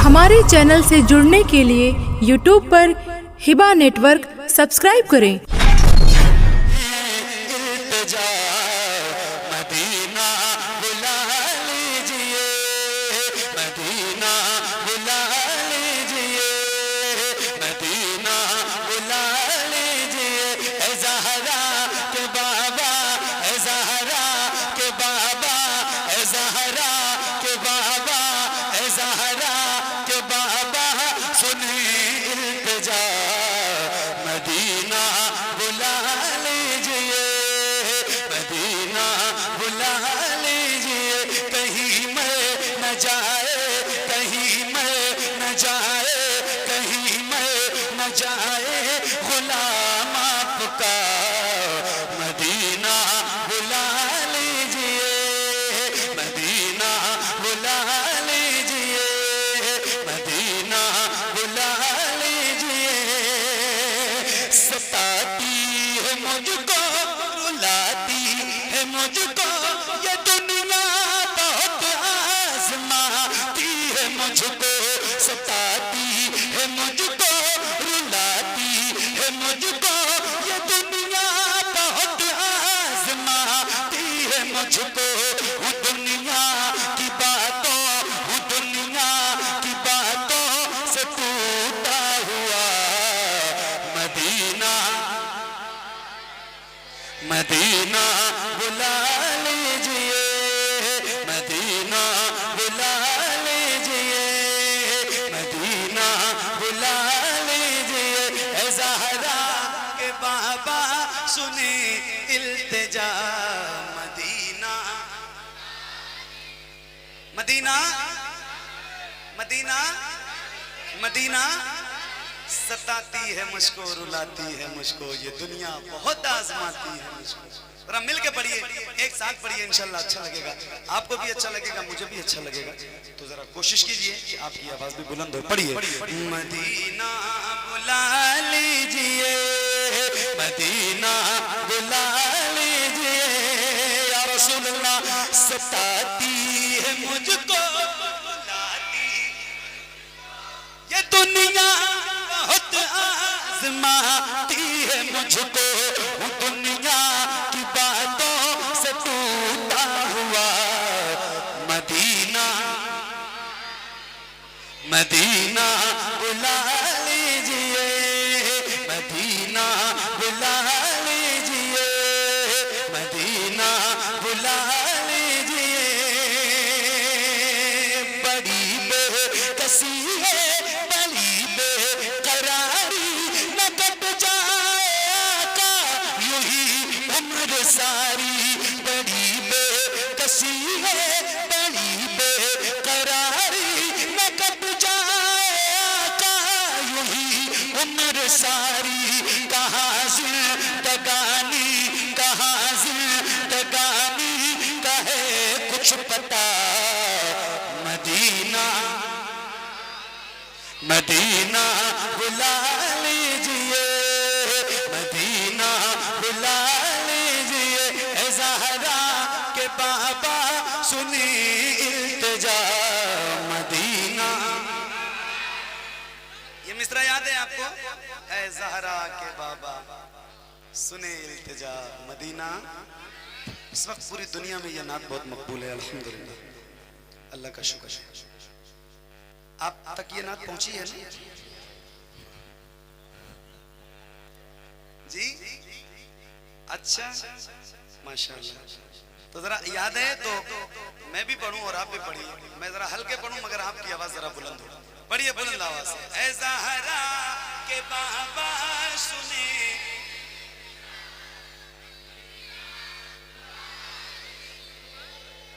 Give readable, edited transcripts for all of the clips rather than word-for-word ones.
हमारे चैनल से जुड़ने के लिए YouTube पर हिबा नेटवर्क सब्सक्राइब करें। मदीना बुला लीजिए, मदीना बुला लीजिए, मदीना बुला लीजिए। ए ज़हरा के बाबा सुने इल्तिजा, मदीना मदीना मदीना मदीना सताती है मुझको, रुलाती है मुझको, ये दुनिया बहुत आजमाती है मुझको। जरा मिल के पढ़िए, एक साथ पढ़िए, इंशाल्लाह अच्छा लगेगा, आपको भी अच्छा लगेगा, मुझे भी अच्छा लगेगा। तो जरा कोशिश कीजिए कि आपकी आवाज भी बुलंद हो। पढ़िए, मदीना बुला लीजिए, मदीना बुला लीजिए, या रसूल अल्लाह सताती है मुझको, रुलाती ये दुनिया बहुत आज़माती है मुझको, दुनिया की बातों से टूटा हुआ। मदीना मदीना बुला लीजिए, मदीना बुला लीजिए, मदीना बुला लीजिए। बड़ी बेकसी है, सारी बड़ी बेकसी है, बड़ी बेकरारी, न कब जाए आका यूं ही उम्र सारी। कहाँ जिंदगानी, कहाँ जिंदगानी कहे कुछ पता। मदीना मदीना बुला लीजिए, मदीना बुला बाबा सुनी इल्तिजा, मदीना। ये मिसरा याद है आपको? ऐ ज़हरा के बाबा सुने इल्तिजा, मदीना। इस वक्त पूरी दुनिया में यह नात बहुत मकबूल है, अल्हम्दुलिल्लाह, अल्लाह का शुक्र है। आप तक ये नात पहुंची है ना जी? अच्छा, माशाअल्लाह। तो जरा याद है तो मैं भी पढ़ूं और आप भी पढ़िए। मैं जरा हल्के पढ़ूं मगर आपकी आवाज जरा बुलंद हो। पढ़िए बुलंद आवाज से। ऐ ज़हरा के बाबा सुने,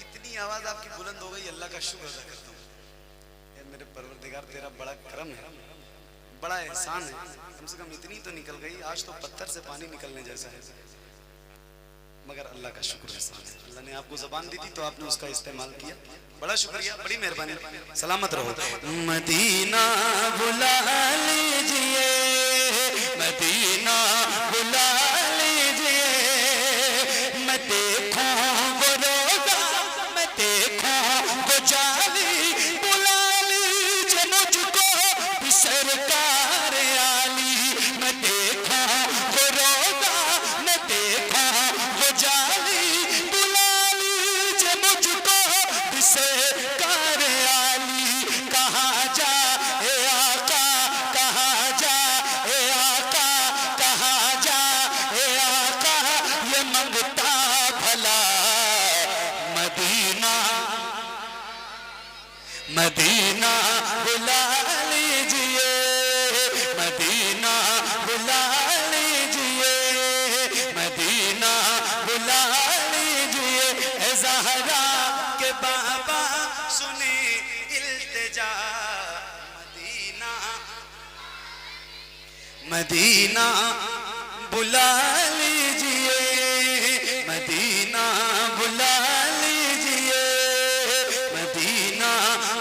इतनी आवाज आपकी बुलंद हो गई, अल्लाह का शुक्र अदा करता हूँ। मेरे परवरदिगार तेरा बड़ा करम है, बड़ा एहसान है। कम से कम इतनी तो निकल गई, आज तो पत्थर से पानी निकलने जैसा है, मगर अल्लाह का शुक्र है। अल्लाह ने आपको ज़बान दी थी तो आपने उसका इस्तेमाल किया, बड़ा शुक्रिया, बड़ी मेहरबानी। सलामत रहो। मदीना बुला लीजिए, मदीना बुला लीजिए, मैं देखूं वो रोज़ा, मैं देखूं वो जाली, बुला लीजिए मुझे सरकार आली, कहाँ जा ए आका, कहाँ जा ए आका, कहाँ जा ए आका, ये मंगता भला मदीना, मदीना बुला लीजिए, मदीना बुला लीजिए, मदीना बुला लीजिए। ए ज़हरा के बाबा सुने इल्तिजा, मदीना, मदीना बुला लीजिए, मदीना बुला लीजिए, मदीना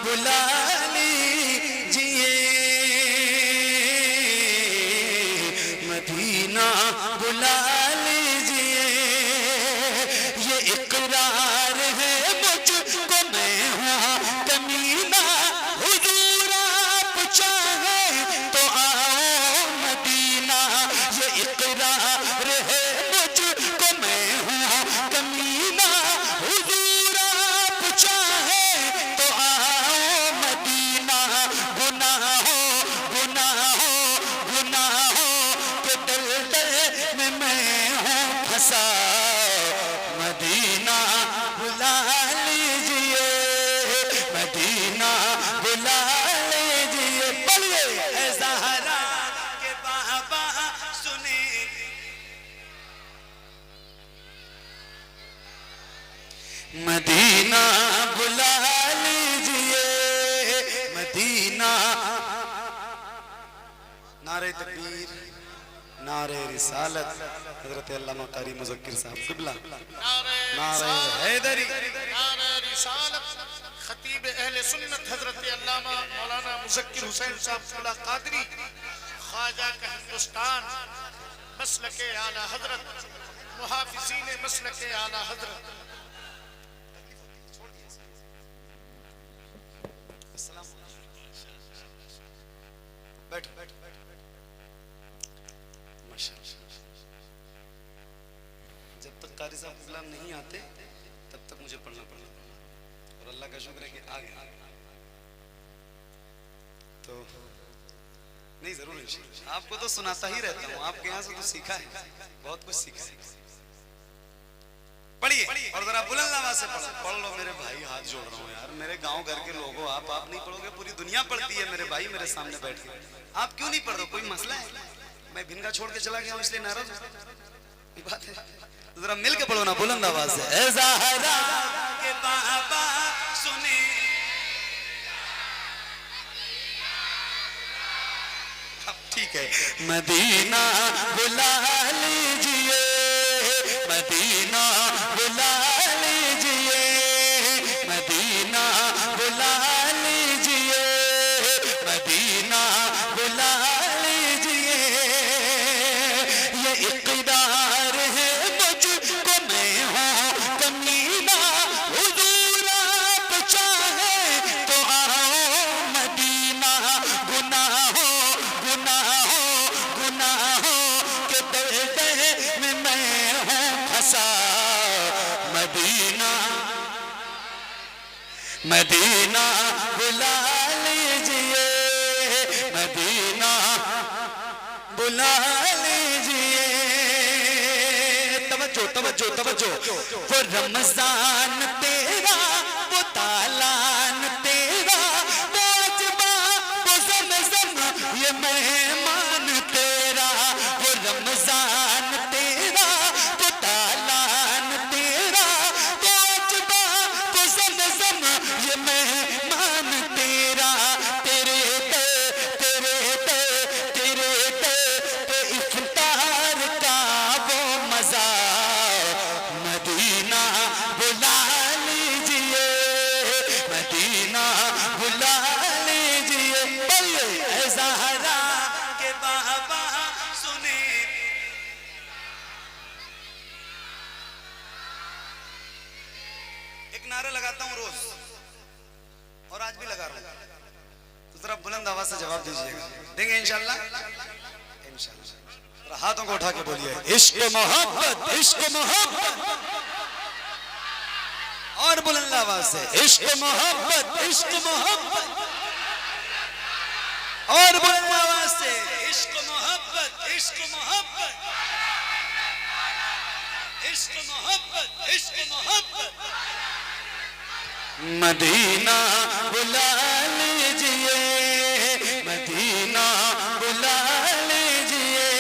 बुला लीजिए, मदीना बुला लीजिए। ये इकरार है मुझको मैं हूँ कमीना, हुजूर आप चाहे तो आओ मदीना। ये इकरार है मुझको मैं हूँ कमीना, हुजूर आप चाहे तो आओ मदीना। गुनाहों गुनाहों गुनाहों के दलदल में मैं हूँ फंसा, मदीना बुला लीजिए, मदीना बुला लीजिए। बोलिए ए ज़हरा के बाबा सुने, मदीना बुला लीजिए, मदीना। नारे तकबीर, नारे रिसालत, हज़रत अल्लामा कारी मुज़क्किर साहब क़िबला, नारे हैदरी, नारे रिसालत, खतीब अहले सुन्नत हज़रत अल्लामा मौलाना मुज़क्किर हुसैन साहब क़िबला क़ादरी, ख्वाजा का हिंदुस्तान, मसलके आला हज़रत, मुहाफ़िज़ीन मसलके आला हज़रत। बैठो बैठो बैठो। माशाअल्लाह। जब तक कारी साहब क़िबला नहीं आते तब तक मुझे पढ़ना पड़ता, और अल्लाह का शुक्र है कि आ गया। तो नहीं जरूर इंशाअल्लाह, आपको तो सुनाता ही रहता हूँ, आपके यहाँ से तो सीखा है, बहुत कुछ सीखा है। पढ़िए और जरा बुलंद आवाज से पढ़ो। पढ़ लो मेरे भाई, हाथ जोड़ रहा हूँ यार, मेरे गांव घर के लोगों, आप नहीं पढ़ोगे पूरी दुनिया पढ़ती है मेरे भाई, मेरे सामने बैठ के। आप क्यों नहीं पढ़ रहे? कोई मसला है? मैं भिनगा छोड़ के चला गया हूँ इसलिए नाराज ये बात है? तो जरा मिल के पढ़ो ना बुलंद आवाज से। ए ज़हरा के बाबा सुने, ठीक है। मदीना बुला लीजिए, मदीना बुला लीजिए, मदीना बुला लीजिए, मदीना बुला लीजिए। ये इक़रार है मुझको मैं हूँ कमीना, हुजूर आप चाहे तो आओ मदीना। गुनाहों गुनाहों गुनाहों के दलदल में मैं हूँ फंसा, मदीना, मदीना बुला लीजिए, मदीना बुला लीजिए। तवज्जो तवज्जो तवज्जो। वो रमजान तेरा, वो तालान तेरा, वो अजबा, वो ज़मज़म, ये मेहमान तेरा। वो रमजान तेरा, वो तालान तेरा, वो अजबा, वो ज़मज़म, ये मेहमान तेरा। तेरे ते तेरे ते तेरे ते इफ्तार का वो मज़ा, मदीना बुला लीजिए, मदीना बुला लीजिए। बोलिए ए ज़हरा के बाबा सुने। एक नारा लगाता हूँ रोज, और आज भी लगा रहा हूँ, तो जरा बुलंद आवाज से जवाब दीजिएगा। देंगे इंशाल्लाह? इंशाल्लाह। हाथों को उठा के बोलिए इश्क मोहब्बत, इश्क मोहब्बत। और बुलंद आवाज से इश्क मोहब्बत, इश्क मोहब्बत। और बुलंद आवाज से इश्क मोहब्बत, इश्क मोहब्बत, इश्क मोहब्बत, इश्क मोहब्बत। मदीना बुला लीजिए, मदीना बुला लीजिए,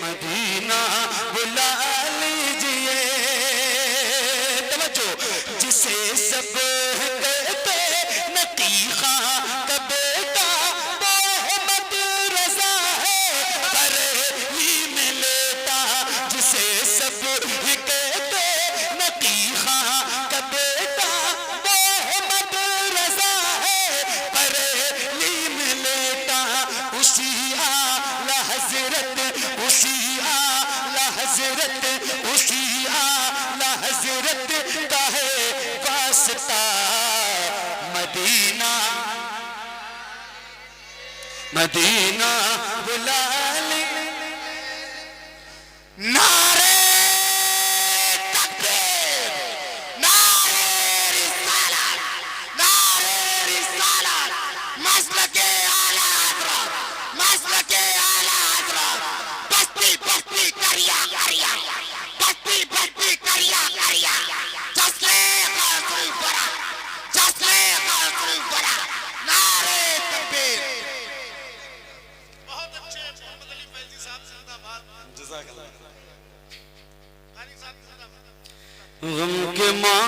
मदीना बुला लीजिए। तवज्जो, जिसे सब कहते नकीखा का बेटा मोहम्मद रजा है, बरेली में लेटा। जिसे सब कहते नकीखा का बेटा मोहम्मद रजा है, बरेली में लेटा। उसी आला हजरत, उसी आला हजरत, उसी आला हजरत का है वास्ता मदीना, मदीना बुला ले। नारे तकबीर, नारे रिसालत, नारे रिसालत, मसलके आला हज़रत, मसलके आला हज़रत। बस्ती बस्ती करिया करिया, बस्ती बस्ती करिया करिया। जश्न ग़ौसुल वरा, जश्न ग़ौसुल वरा। नारे तकबीर। बहुत अच्छे मोहम्मद अली फैजी साहब जिंदाबाद। जज़ाकल्लाह। कारी साहब जिंदाबाद। गम के मां